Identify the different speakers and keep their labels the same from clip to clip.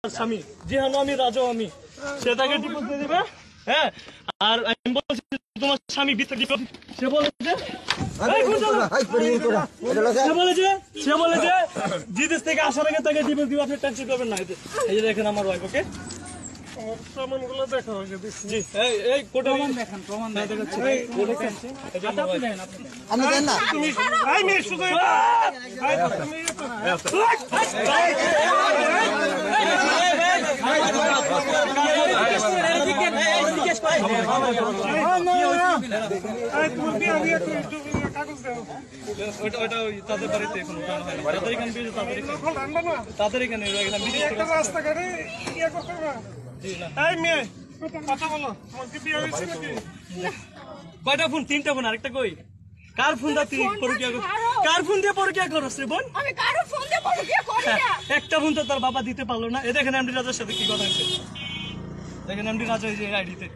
Speaker 1: স্বামী যেহেতু আমি রাজা আমি সেটাকে ডিভোর্স দিয়ে দিবে। হ্যাঁ, আর আমি বলছি তোমার স্বামী সে বলেছে বিদেশ থেকে আসার আগে তাকে ডিভোর্স দিবে, আপনি টেনশন করবেন না। এই যে দেখেন আমার ওয়াইফ, ওকে প্রমাণগুলো দেখো। জি এই কোটা দেখান, প্রমাণ দেখাচ্ছি। আপনি দেন না, তুমি আই মেয়ে শুধু তাদের এখানে কয়টা ফোন? 3টা ফোন। আরেকটা কই? কার ফোন দা তুই পরকিয়া কর? কার ফোন দিয়ে পরকিয়া করছ রে বোন? আমি কারো ফোন দিয়ে পরকিয়া করি না। একটা ফোন তো তার বাবা দিতে পারলো না। এই দেখেন এমডি রাজার সাথে কি কথা হইছে। দেখেন এমডি রাজা এই যে আইডিতে।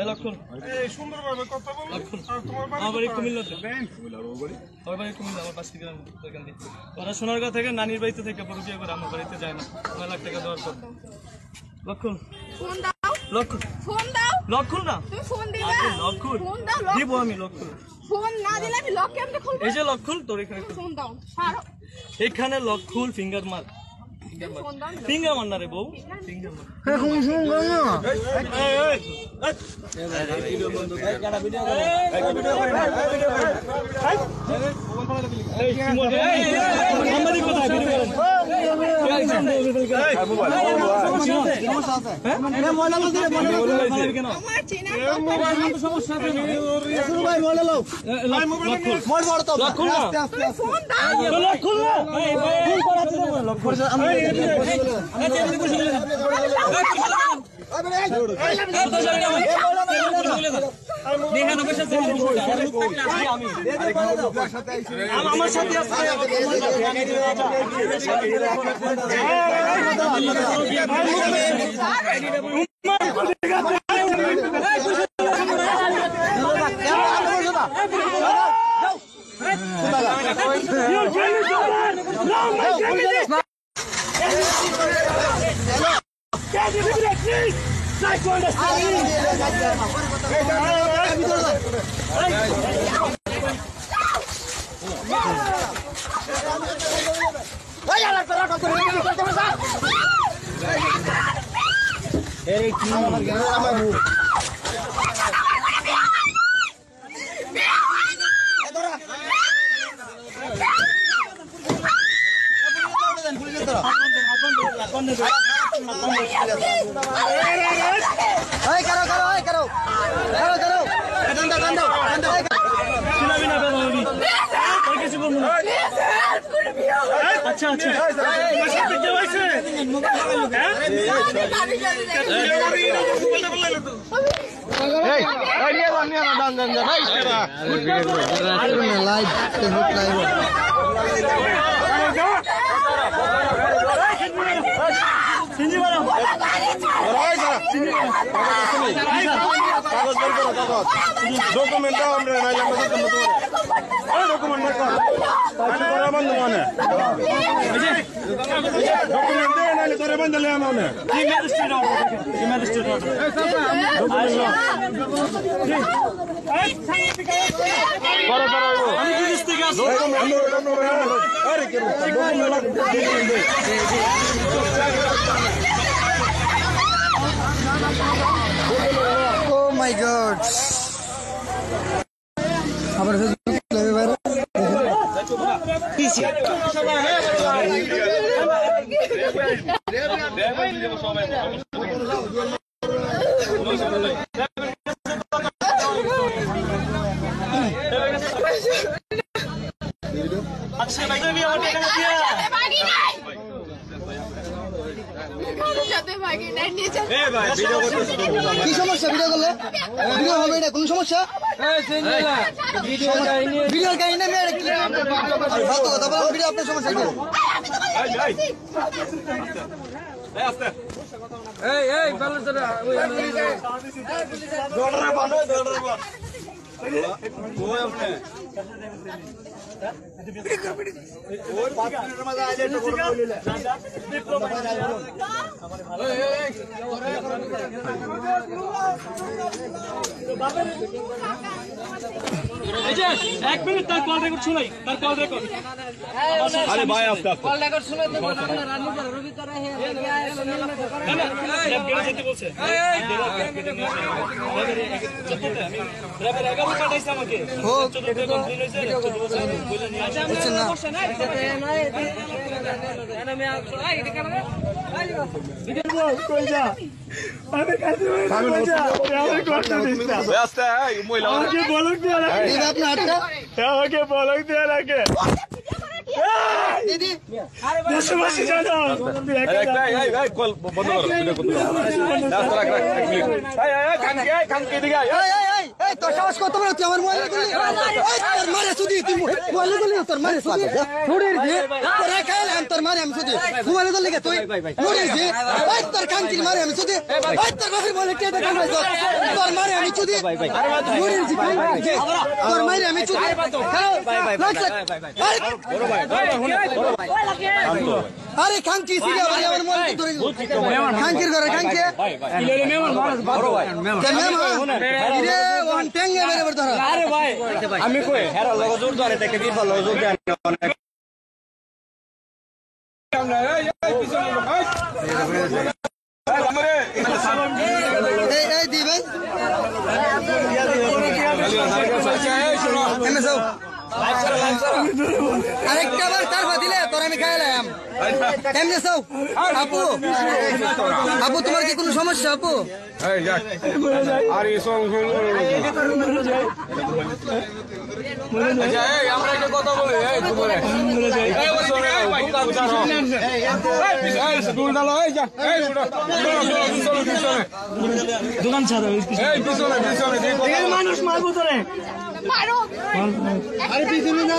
Speaker 1: এই লক্ষণ, এই সুন্দরভাবে কথা বল। আর তোমার বাড়ি কুমিল্লাতে? আমার বাড়ি কুমিল্লা, আমার 5 কিলোমিটার এখান থেকে। ওরা সোনারগাঁ থেকে নানির বাড়িতে থেকে পরকিয়া করে আমার বাড়িতে যায় না। 9 লাখ টাকা দেওয়ার পর। লক্ষণ ফোন দাও, লক্ষণ ফোন দাও। লক্ষণ না, তুমি ফোন দিবা? লক্ষণ ফোন দাও, দিব আমি। লক্ষণ ফোন না দিলে আমি লক কেমনে খুলবো? এই যে লক্ষণ, তোর এখানে ফোন দাও। ছাড়ো, এখানে লক খুল, ফিঙ্গার মার। ফিঙ্গার মার না রে বউ, ফিঙ্গার মার। এখন ফোন কর না। এই এই ভিডিও বন্ধ কর, গাড়া ভিডিও কর। ভিডিও কর না, ভিডিও কর। এই সাংবাদিক কোথায়? ভিডিও করেন। এই মোবাইল সমস্যা আছে। হ্যাঁ মোবাইল আমাদের মোবাইল কেন? আমার চিনা মোবাইল সমস্যা আছে। শুরু ভাই মোবাইল লাও। ভাই মোবাইল মোবাইল বড় তো। আস্তে আস্তে ফোন দাও। লক খুল না। এই ফোন করাতে দেব। লক করে আমি এই বসে গেলাম। আমার সাথে अच्छा अच्छा डॉक्यूमेंट Oh my God! আবার ফেসবুক লাইভে ভাইরাল পিছি আচ্ছা ভাই তুমি আমাকে টাকা দিয়া কি সমস্যা? ভিডিও করলে ভিডিও হবে এটা কোন সমস্যা? ভিডিও কাহিনী কথা বলো, ভিডিও আপনার সমস্যা কি? এক মিনিট তার কল রেকর্ড শুনাই, তার কল রেকর্ড।
Speaker 2: আরে ভাই আস্তে
Speaker 3: কল রেকর্ড শুনে তো রানি করে রবি করে হে
Speaker 1: ল্যাব কেটে যেতে বলছে। ল্যাবের 11 পাঠাইছে আমাকে। আমাকে বলক দেওয়া লাগে। দেশবাসী জানো
Speaker 4: তোর সাহস কত বড় তুই আমার মোবাইল করলি তোর মারে সুদি তুই মোবাইল করলি তোর মারে সুদি ছুড়ির যে তোর খাইলাম তোর মারে আমি সুদি মোবাইল করলি কে তুই ছুড়ির যে ওই তোর কাঞ্চির মারে আমি সুদি ওই তোর বাপের বলে কে দেখা পাইছ তোর মারে আমি সুদি ছুড়ির যে তোর মারে আমি সুদি আরে খাঙ্কি সিগা ভাই আমার মোবাইল ধরে খাঙ্কির ঘরে খাঙ্কি
Speaker 2: আরে ভাই আমি কই হেরা লগো জোর ধরে দেখে কি ভালো জোর দেন অনেক
Speaker 4: এই দি ভাই আরেকটা বার তার দিলে তোর আমি খাইলাম কেমনে চাও আপু আপু তোমার কি কোনো সমস্যা আপু
Speaker 2: আমরা একটা কথা বলি
Speaker 1: দোকান ছাড়া মানুষ মারবো তোরে
Speaker 4: আরে পিছনে না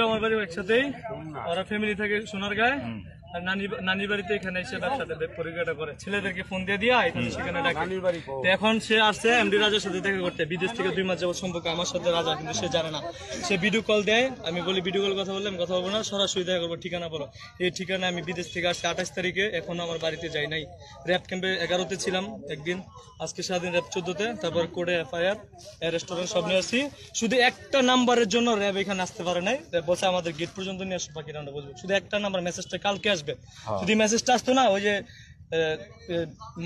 Speaker 1: আমার বাড়ি একসাথেই, ওরা ফ্যামিলি থাকে সোনারগাঁয়ে। আর নানির বাড়িতে এখানে এসে ব্যবসাটা পরীক্ষাটা করে ছেলেদেরকে ফোন দিয়ে দিয়া এখানে সেখানে ডাকে। তো এখন সে আসছে এমডি রাজার সাথে দেখা করতে, বিদেশ থেকে 2 মাস যাবত সম্পর্ক আমার সাথে রাজা, কিন্তু সে জানে না। সে ভিডিও কল দেয়, আমি বলি ভিডিও কল কথা বললে আমি কথা বলবো না, সরাসরি দেখা করবো, ঠিকানা বলো। এই ঠিকানা আমি বিদেশ থেকে আসছি 28 তারিখে, এখনো আমার বাড়িতে যাই নাই। র্যাব ক্যাম্পে 11তে ছিলাম একদিন, আজকে সারাদিন র্যাব 14তে, তারপর কোর্টে এফআইআর রেস্টুরেন্ট সব নিয়ে আসছি। শুধু একটা নাম্বারের জন্য র্যাব এখানে আসতে পারে নাই, র্যাব বলছে আমাদের গেট পর্যন্ত নিয়ে আসো, বাকি রান্না বলবো। শুধু একটা নাম্বার, মেসেজটা কালকে আসবে। যদি মেসেজটা আসতো না, ওই যে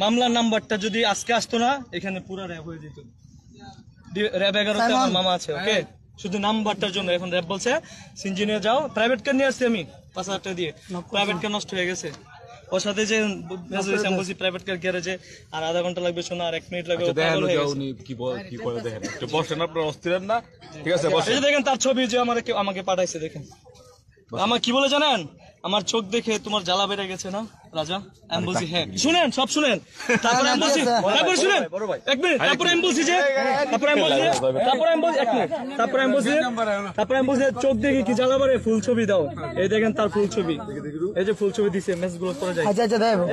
Speaker 1: মামলার নাম্বারটা যদি আজকে আসতো না, এখানে পুরো র্যাব হয়ে যেত। র্যাব 11তে আমার মামা আছে, ওকে? শুধু নাম্বারটার জন্য এখন র্যাব বলছে সিনজিনিয়ার যাও। প্রাইভেট কার নিয়ে আসছি আমি 5,000 টাকা দিয়ে, প্রাইভেট কার নষ্ট হয়ে গেছে। ওর সাথে যে বলছি প্রাইভেট কার গ্যারেজে আর আধা ঘন্টা লাগবে, শোনা আর 1 মিনিট লাগবে। দেখেন তার ছবি যে আমাকে পাঠাইছে, দেখেন আমার কি বলে জানেন, আমার চোখ দেখে তোমার জ্বালা বেড়ে গেছে না রাজা? আমি বলছি হ্যাঁ। শুনেন, সব শুনেন, তারপরে আমি বলছি, তারপরে শুনেন 1 মিনিট, তারপরে আমি বলছি যে, তারপরে আমি বলছি 1 মিনিট, তারপরে আমি বলছি চোখ দেখে কি জ্বালা বেড়ে, ফুল ছবি দাও। এই দেখেন তার ফুল ছবি, এই যে ফুল ছবি দিছে, মেসেজ গুলো করে যায়।
Speaker 4: আচ্ছা আচ্ছা দেখো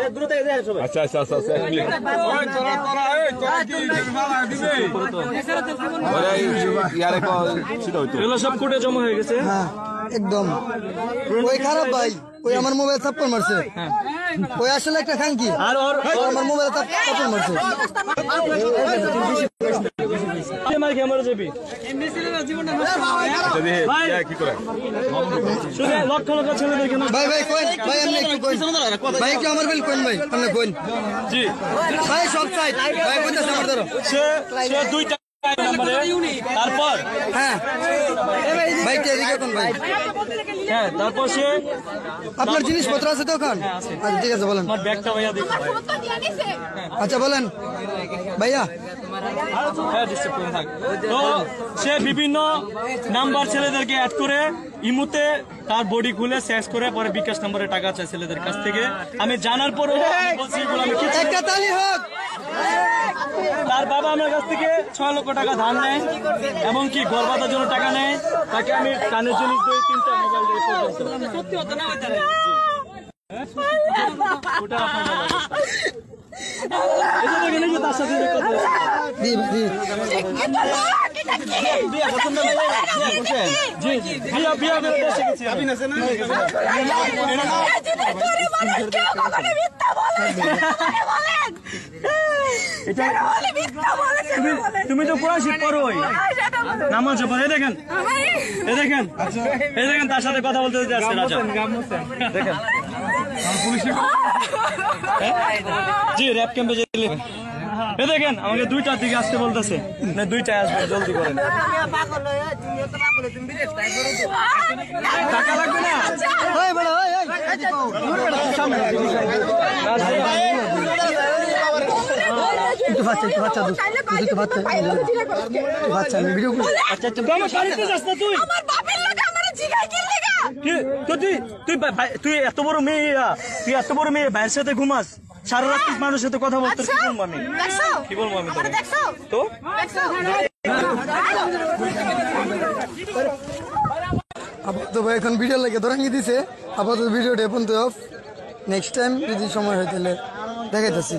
Speaker 1: এগুলো সব কোর্টে জমা হয়ে গেছে।
Speaker 4: একদম ওই খারাপ ভাই, ওই আমার মোবাইল থাপ্পড় মারছে, ওই আসলে একটা খাঙ্কি, আর আমার মোবাইল থাপ্পড় মারছে।
Speaker 1: মার খেয়ে মরে যাবি ভাই শুধু লক্ষ লক্ষ ছেলেদের কেন
Speaker 4: ভাই ভাই কোন ভাই আমি একটু কোন ভাই একটু আমার বিল কোন ভাই আপনি কোন
Speaker 1: জি
Speaker 4: ভাই সব সাইড ভাই কইতাছে আমার ধরো
Speaker 1: সে দুইটা নম্বরে তারপর
Speaker 4: হ্যাঁ ভাই কে এদিকে কোন ভাই
Speaker 1: হ্যাঁ তারপর সে
Speaker 4: আপনার জিনিসপত্র আছে তো ওখানে আচ্ছা ঠিক আছে বলেন
Speaker 1: আমার ব্যাগটা ভাইয়া দিন
Speaker 4: আচ্ছা বলেন ভাইয়া
Speaker 1: হ্যাঁ ডিসিপ্লিন থাক তো সে বিভিন্ন নাম্বার ছেলেদেরকে অ্যাড করে ইমুতে তার বডি খুলে সেক্স করে পরে বিকাশ নম্বরে টাকা চায় ছেলেদের কাছ থেকে আমি জানার পরেও বলছি এগুলো আমি কিছু
Speaker 4: একটা তালি হোক
Speaker 1: তার বাবা আমার কাছ থেকে 6 লক্ষ টাকা ধার নেয় এবং কি ঘর বাঁধার জন্য টাকা নেয় তাকে আমি কানের জিনিস দিই 3টা মোবাইল দিই পর্যন্ত সত্যি হতো না ওইটারে ওটা আপনার এটা দেখেন এই যে তার সাথে কথা
Speaker 4: দি দি
Speaker 1: বিয়া পছন্দ না বিয়া করছেন জি বিয়া করে দেশে গেছি আপনি আছেন না তুমি তো কোরআন শিখ পড়োই নামাজ পড়ে এই দেখেন তার সাথে কথা বলতে যাচ্ছে রাজা দেখেন জি র‍্যাপ ক্যাম্পে যেতে এ দেখেন আমাকে 2টার দিকে আসতে বলতেছে না 2টায় আসবে জলদি করেন টাকা লাগবে না
Speaker 4: ওই বড় ওই একটু বাচ্চা দোস্ত একটু বাচ্চা আমি ভিডিও
Speaker 1: আচ্ছা তুই আমার বাড়িতে যাস না তুই
Speaker 5: আমার বাপের লাগা আমারে জিগাই কি লাগা
Speaker 1: তুই এত বড় মেয়ে ভাইয়ের সাথে ঘুমাস সারা রাত মানুষের সাথে কথা বলতে কি বলবো আমি
Speaker 5: দেখছো
Speaker 1: কি বলবো আমি
Speaker 5: আমারে দেখছো
Speaker 1: তো
Speaker 5: দেখছো
Speaker 4: আপাতত ভাই এখন ভিডিও লাগে ধরাঙ্গি দিছে আপাতত ভিডিওটা এখন তো অফ নেক্সট টাইম যদি সময় হয় তাহলে দেখাইতেছি